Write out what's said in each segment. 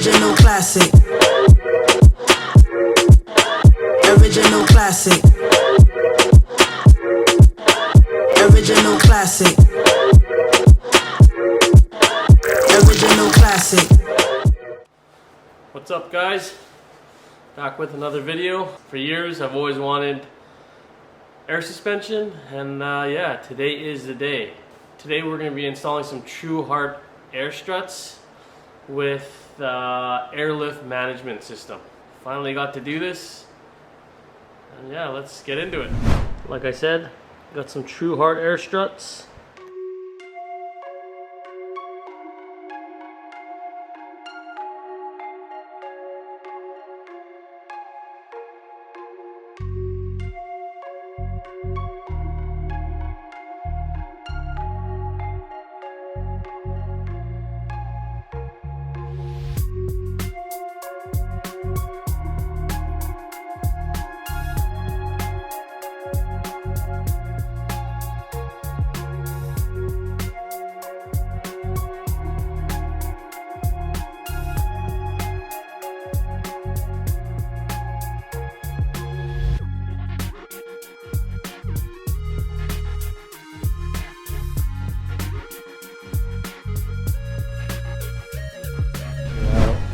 Original classic. Original classic. Original classic. Original classic. What's up, guys? Back with another video. For years I've always wanted air suspension, and yeah, today is the day. Today we're going to be installing some Truhart air struts with airlift management system. Finally got to do this, and yeah, let's get into it. Like I said, got some Truhart air struts.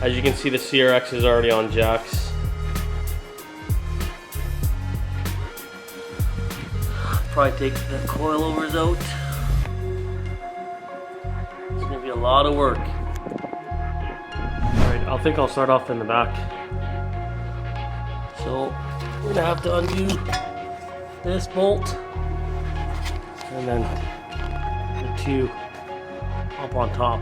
As you can see, the CRX is already on jacks. Probably take the coilovers out. It's gonna be a lot of work. Alright, I think I'll start off in the back. So we're gonna have to undo this bolt and then the two up on top.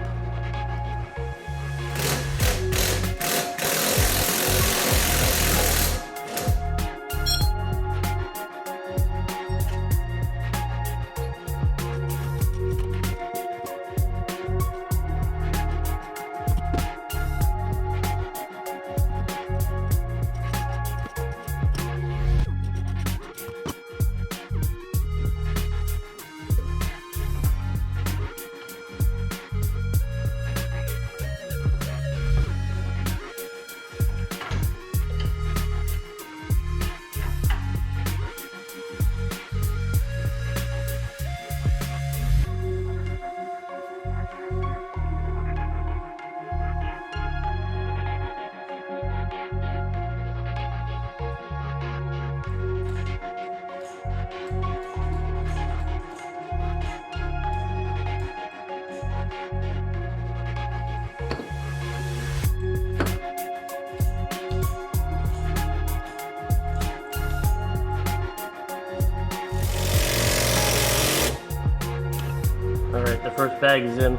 Alright, the first bag is in.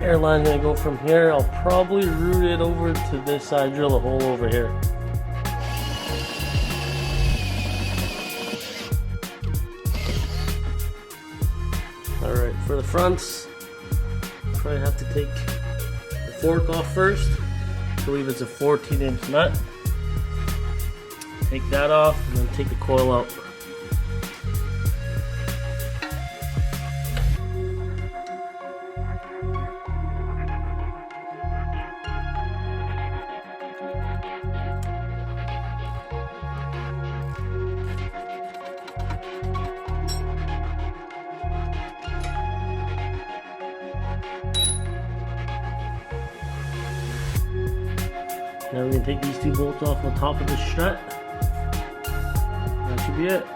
Airline's gonna go from here. I'll probably route it over to this side, drill a hole over here. Alright, for the fronts, probably have to take the fork off first. I believe it's a 14-inch nut. Take that off and then take the coil out. Now we're going to take these two bolts off on top of the strut. That should be it.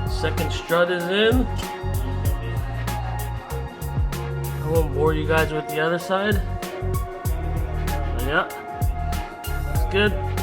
Second strut is in. I won't bore you guys with the other side. So yeah, it's good.